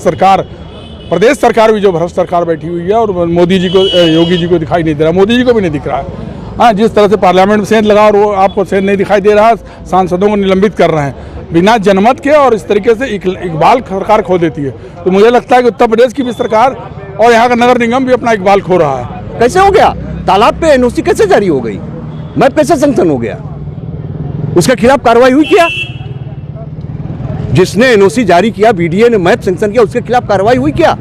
सरकार, प्रदेश सरकार भी जो भ्रष्ट सरकार बैठी हुई है, और मोदी जी को, योगी जी को दिखाई नहीं दे रहा, मोदी जी को भी नहीं दिख रहा है। हाँ, जिस तरह से पार्लियामेंट में सेंध लगा और वो आपको सेंध नहीं दिखाई दे रहा, सांसदों को निलंबित कर रहे हैं बिना जनमत के, और इस तरीके से इकबाल सरकार खो देती है। तो मुझे लगता है कि उत्तर प्रदेश की भी सरकार और यहाँ का नगर निगम भी अपना इकबाल खो रहा है। कैसे हो गया? तालाब पे एनओसी कैसे जारी हो गई? मैप कैसे सैंक्शन हो गया? उसके खिलाफ कार्रवाई हुई क्या? जिसने एनओसी जारी किया, बीडीए ने मैप सैंक्शन किया, उसके खिलाफ कार्रवाई हुई क्या?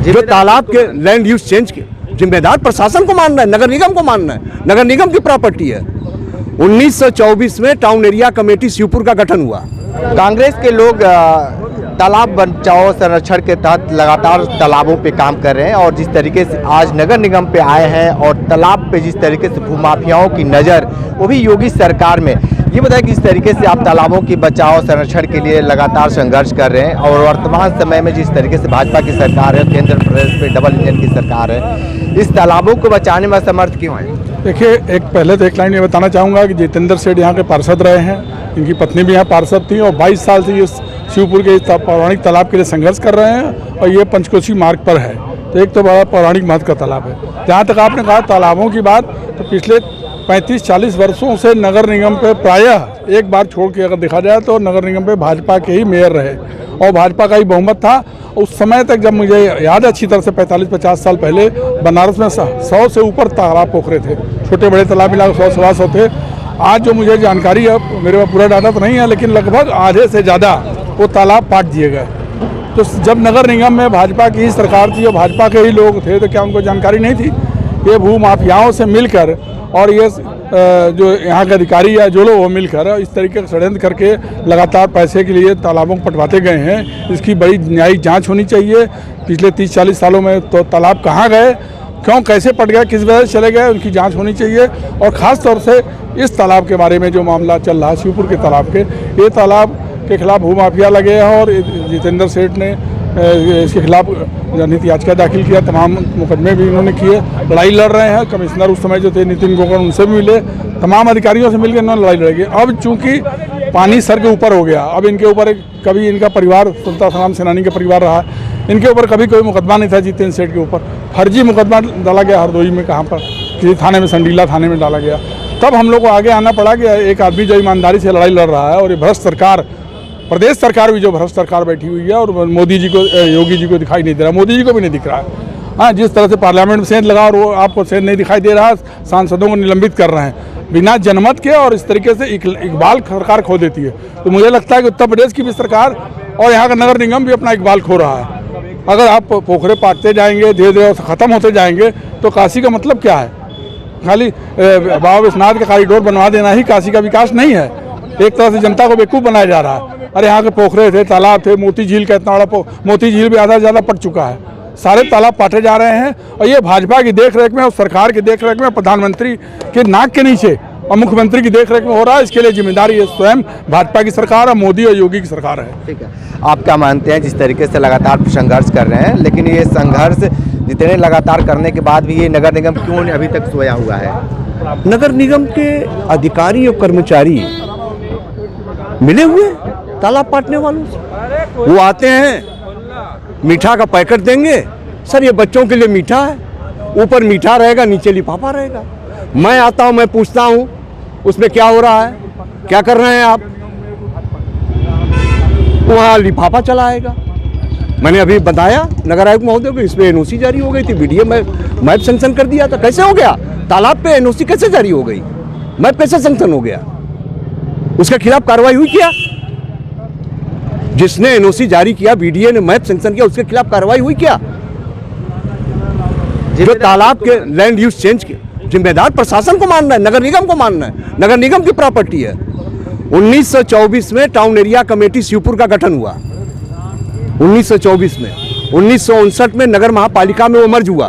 जो तालाब के लैंड यूज चेंज के जिम्मेदार प्रशासन को मानना है, नगर निगम को मानना है, नगर निगम की प्रॉपर्टी है। 1924 में टाउन एरिया कमेटी शिवपुर का गठन हुआ। कांग्रेस के लोग तालाब बचाओ संरक्षण के तहत लगातार तालाबों पे काम कर रहे हैं, और जिस तरीके से आज नगर निगम पे आए हैं और तालाब पे जिस तरीके से भूमाफियाओं की नज़र, वो भी योगी सरकार में, ये बताएं कि इस तरीके से आप तालाबों की बचाओ संरक्षण के लिए लगातार संघर्ष कर रहे हैं, और वर्तमान समय में जिस तरीके से भाजपा की सरकार है, केंद्र प्रदेश पे डबल इंजन की सरकार है, इस तालाबों को बचाने में असमर्थ क्यों है? देखिए, पहले तो एक लाइन ये बताना चाहूँगा कि जितेंद्र सेठ यहाँ के पार्षद रहे हैं, इनकी पत्नी भी यहाँ पार्षद थी, और 22 साल से ये शिवपुर के पौराणिक तालाब के लिए संघर्ष कर रहे हैं, और ये पंचकोशी मार्ग पर है। तो एक तो बड़ा पौराणिक महत्व का तालाब है। जहाँ तक आपने कहा तालाबों की बात, तो पिछले 35-40 वर्षों से नगर निगम पे प्रायः, एक बार छोड़ के अगर देखा जाए तो नगर निगम पे भाजपा के ही मेयर रहे, और भाजपा का ही बहुमत था उस समय तक। जब मुझे याद है अच्छी तरह से 45-50 साल पहले बनारस में 100 से ऊपर तालाब पोखरे थे, छोटे बड़े तालाब मिला 100-125 थे। आज जो मुझे जानकारी है, मेरे पास पूरा डाटा तो नहीं है, लेकिन लगभग आधे से ज़्यादा वो तालाब पाट दिए गए। तो जब नगर निगम में भाजपा की ही सरकार थी और भाजपा के ही लोग थे, तो क्या उनको जानकारी नहीं थी? ये भू माफियाओं से मिलकर और ये जो यहाँ के अधिकारी या जो लोग वो मिलकर इस तरीके का षड्यंत्र करके लगातार पैसे के लिए तालाबों को पटवाते गए हैं। इसकी बड़ी न्यायिक जांच होनी चाहिए। पिछले 30-40 सालों में तो तालाब कहाँ गए, क्यों, कैसे पट गए, किस वजह से चले गए, उनकी जांच होनी चाहिए। और ख़ास तौर से इस तालाब के बारे में जो मामला चल रहा है, शिवपुर के तालाब के, ये तालाब के खिलाफ भूमाफिया लगे हैं, और जितेंद्र सेठ ने इसके खिलाफ जनहित याचिका दाखिल किया, तमाम मुकदमे भी इन्होंने किए, लड़ाई लड़ रहे हैं। कमिश्नर उस समय जो थे नितिन गोकर्ण, उनसे भी मिले, तमाम अधिकारियों से मिलकर इन्होंने लड़ाई लड़ी। अब चूंकि पानी सर के ऊपर हो गया, अब इनके ऊपर कभी इनका परिवार स्वतंत्रता संग्राम सेनानी का परिवार रहा, इनके ऊपर कभी कोई मुकदमा नहीं था जितेंद्र सेठ के ऊपर। फर्जी मुकदमा डाला गया हरदोई में, कहाँ पर, किसी थाने में, संडीला थाने में डाला गया। तब हम लोग को आगे आना पड़ा कि एक आदमी जो ईमानदारी से लड़ाई लड़ रहा है, और ये भ्रष्ट सरकार, प्रदेश सरकार भी जो भ्रष्ट सरकार बैठी हुई है, और मोदी जी को, योगी जी को दिखाई नहीं दे रहा, मोदी जी को भी नहीं दिख रहा है। हाँ, जिस तरह से पार्लियामेंट में सेंध लगा और वो आपको सेंध नहीं दिखाई दे रहा, सांसदों को निलंबित कर रहे हैं बिना जनमत के, और इस तरीके से इकबाल सरकार खो देती है। तो मुझे लगता है कि उत्तर प्रदेश की भी सरकार और यहाँ का नगर निगम भी अपना इकबाल खो रहा है। अगर आप पोखरे पाटते जाएंगे, धीरे धीरे ख़त्म होते जाएंगे, तो काशी का मतलब क्या है? खाली बाबा विश्वनाथ का कॉरिडोर बनवा देना ही काशी का विकास नहीं है। एक तरह से जनता को बेवकूफ़ बनाया जा रहा है। अरे यहाँ के पोखरे थे, तालाब थे, मोती झील का इतना बड़ा मोती झील भी आधा से ज़्यादा पट चुका है, सारे तालाब पाटे जा रहे हैं, और ये भाजपा की देखरेख में और सरकार की देखरेख में, प्रधानमंत्री के नाक के नीचे और मुख्यमंत्री की देखरेख में हो रहा है। इसके लिए जिम्मेदारी ये स्वयं भाजपा की सरकार और मोदी और योगी की सरकार है। ठीक है, आप क्या मानते हैं, जिस तरीके से लगातार संघर्ष कर रहे हैं, लेकिन ये संघर्ष जितने लगातार करने के बाद भी ये नगर निगम क्यों अभी तक सोया हुआ है? नगर निगम के अधिकारी और कर्मचारी मिले हुए तालाब पाटने वालों से। वो आते हैं, मीठा का पैकेट देंगे, सर ये बच्चों के लिए मीठा है, ऊपर मीठा रहेगा, नीचे लिफाफा रहेगा। मैं आता हूं, मैं पूछता हूं उसमें क्या हो रहा है, क्या कर रहे हैं आप, वहाँ लिफाफा चला आएगा। मैंने अभी बताया नगर आयुक्त महोदय को, इस पर एनओसी जारी हो गई थी, बीडीए मैप सैंक्शन कर दिया था। कैसे हो गया? तालाब पे एनओसी कैसे जारी हो गई, मैप कैसे सैंक्शन हो गया? उसके खिलाफ कार्रवाई हुई क्या? जिसने एनओसी जारी किया, बीडीए ने मैप सैंक्शन किया, उसके खिलाफ कार्रवाई हुई क्या? जो तालाब के लैंड यूज चेंज के जिम्मेदार प्रशासन को मानना है, नगर निगम को मानना है, नगर निगम की प्रॉपर्टी है। 1924 में टाउन एरिया कमेटी शिवपुर का गठन हुआ, 1924 में। 1959 में नगर महापालिका में वो मर्ज हुआ,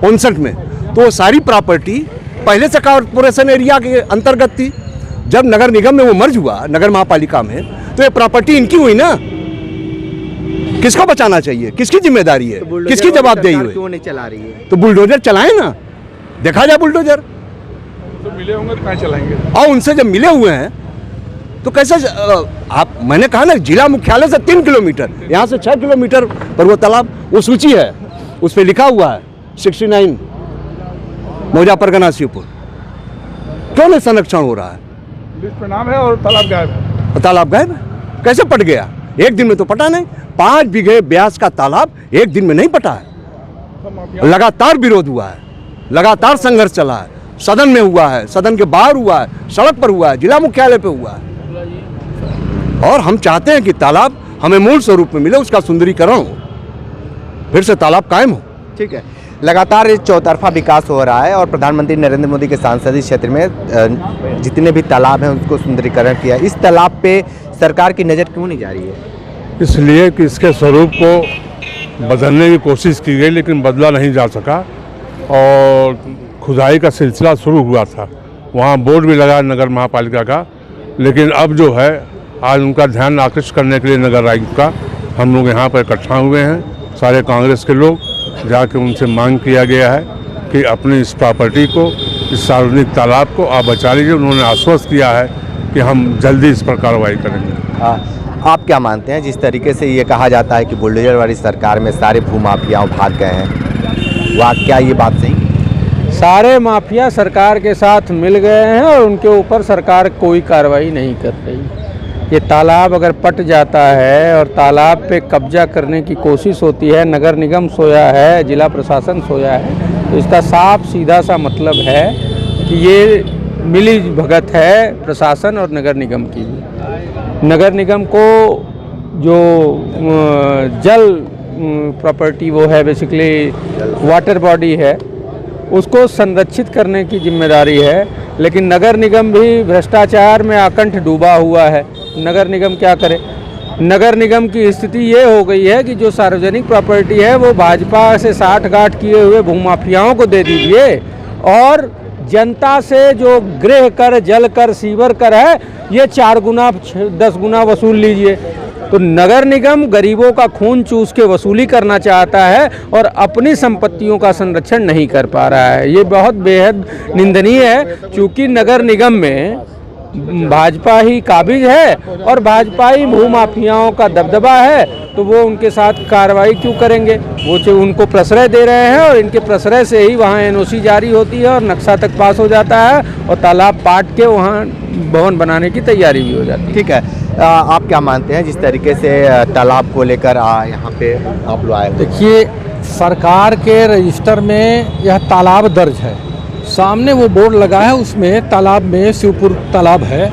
59 में। तो वो सारी प्रॉपर्टी पहले से कॉर्पोरेशन एरिया के अंतर्गत थी। जब नगर निगम में वो मर्ज हुआ, नगर महापालिका में, तो ये प्रॉपर्टी इनकी हुई ना। किसको बचाना चाहिए, किसकी जिम्मेदारी है, तो किसकी जवाबदेही है? क्यों नहीं चला रही है? तो बुलडोजर चलाए ना, देखा जाए बुलडोजर तो मिले होंगे तो कहाँ चलाएंगे? और उनसे जब मिले हुए हैं तो कैसे आप, मैंने कहा ना, जिला मुख्यालय से 3 किलोमीटर, यहाँ से 6 किलोमीटर पर वो तालाब, वो सूची है, उस पर लिखा हुआ है 69 मौजा परगना शिवपुर। क्यों नहीं संरक्षण हो रहा है? लिस्ट में नाम है और तालाब गायब है। तालाब गायब है, कैसे पट गया? एक दिन में तो पटा नहीं। 5 बीघे ब्यास का तालाब एक दिन में नहीं पटा है। लगातार विरोध हुआ है, लगातार संघर्ष चला है, सदन में हुआ है, सदन के बाहर हुआ है, सड़क पर हुआ है, जिला मुख्यालय पे हुआ है। और हम चाहते हैं कि तालाब हमें मूल स्वरूप में मिले, उसका सुंदरीकरण हो, फिर से तालाब कायम हो। ठीक है, लगातार ये चौतरफा विकास हो रहा है और प्रधानमंत्री नरेंद्र मोदी के संसदीय क्षेत्र में जितने भी तालाब हैं उसको सुंदरीकरण किया। इस तालाब पे सरकार की नज़र क्यों नहीं जा रही है? इसलिए कि इसके स्वरूप को बदलने की कोशिश की गई, लेकिन बदला नहीं जा सका और खुदाई का सिलसिला शुरू हुआ था। वहाँ बोर्ड भी लगा नगर महापालिका का, लेकिन अब जो है आज उनका ध्यान आकृष्ट करने के लिए नगर आयुक्त का हम लोग यहाँ पर इकट्ठा हुए हैं, सारे कांग्रेस के लोग, जाके उनसे मांग किया गया है कि अपनी इस प्रॉपर्टी को, इस सार्वजनिक तालाब को आप बचा लीजिए। उन्होंने आश्वस्त किया है कि हम जल्दी इस पर कार्रवाई करेंगे। आप क्या मानते हैं, जिस तरीके से ये कहा जाता है कि बुलडोजर वाली सरकार में सारे भूमाफियाओं भाग गए हैं, वाह क्या ये बात सही? सारे माफिया सरकार के साथ मिल गए हैं और उनके ऊपर सरकार कोई कार्रवाई नहीं कर रही। ये तालाब अगर पट जाता है और तालाब पे कब्जा करने की कोशिश होती है, नगर निगम सोया है, जिला प्रशासन सोया है, तो इसका साफ सीधा सा मतलब है कि ये मिली भगत है प्रशासन और नगर निगम की भी। नगर निगम को जो जल प्रॉपर्टी वो है, बेसिकली वाटर बॉडी है, उसको संरक्षित करने की जिम्मेदारी है, लेकिन नगर निगम भी भ्रष्टाचार में आकंठ डूबा हुआ है। नगर निगम क्या करे? नगर निगम की स्थिति ये हो गई है कि जो सार्वजनिक प्रॉपर्टी है वो भाजपा से साठगांठ किए हुए भूमाफियाओं को दे दीजिए और जनता से जो गृह कर, जल कर, सीवर कर है, ये 4 गुना 10 गुना वसूल लीजिए। तो नगर निगम गरीबों का खून चूस के वसूली करना चाहता है और अपनी संपत्तियों का संरक्षण नहीं कर पा रहा है। ये बहुत बेहद निंदनीय है, क्योंकि नगर निगम में भाजपा ही काबिज है और भाजपा ही भूमाफियाओं का दबदबा है, तो वो उनके साथ कार्रवाई क्यों करेंगे? वो उनको प्रश्रय दे रहे हैं और इनके प्रश्रय से ही वहाँ एनओसी जारी होती है और नक्शा तक पास हो जाता है और तालाब पाट के वहाँ भवन बनाने की तैयारी भी हो जाती है। ठीक है, आप क्या मानते हैं जिस तरीके से तालाब को लेकर यहाँ पे आप लोग आए? देखिए, सरकार के रजिस्टर में यह तालाब दर्ज है, सामने वो बोर्ड लगा है, उसमें तालाब में शिवपुर तालाब है,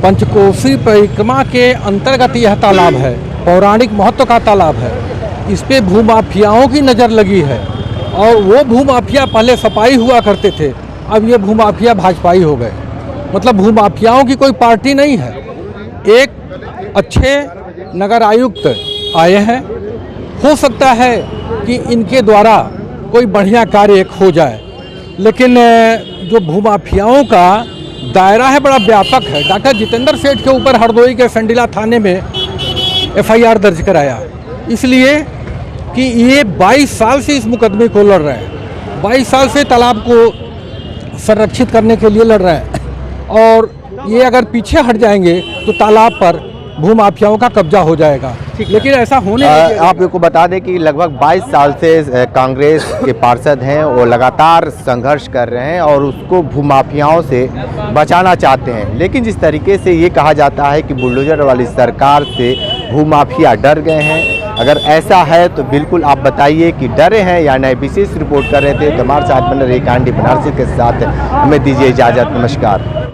पंचकोसी परिक्रमा के अंतर्गत यह तालाब है, पौराणिक महत्व का तालाब है। इस पे भूमाफियाओं की नज़र लगी है और वो भूमाफिया पहले सपाई हुआ करते थे, अब ये भूमाफिया भाजपाई हो गए। मतलब भूमाफियाओं की कोई पार्टी नहीं है। एक अच्छे नगर आयुक्त आए हैं, हो सकता है कि इनके द्वारा कोई बढ़िया कार्य हो जाए, लेकिन जो भूमाफियाओं का दायरा है बड़ा व्यापक है। डॉक्टर जितेंद्र सेठ के ऊपर हरदोई के संडीला थाने में FIR दर्ज कराया, इसलिए कि ये 22 साल से इस मुकदमे को लड़ रहे हैं, 22 साल से तालाब को संरक्षित करने के लिए लड़ रहे हैं और ये अगर पीछे हट जाएंगे तो तालाब पर भूमाफियाओं का कब्जा हो जाएगा। लेकिन ऐसा होने आप लोग को बता दें कि लगभग 22 साल से कांग्रेस के पार्षद हैं, वो लगातार संघर्ष कर रहे हैं और उसको भूमाफियाओं से बचाना चाहते हैं। लेकिन जिस तरीके से ये कहा जाता है कि बुलडोजर वाली सरकार से भूमाफिया डर गए हैं, अगर ऐसा है तो बिल्कुल आप बताइए कि डरे हैं या नहीं। विशेष रिपोर्ट कर रहे थे तो हमारे साथ बने रही कांडी बनारसी के साथ, हमें दीजिए इजाज़त। नमस्कार।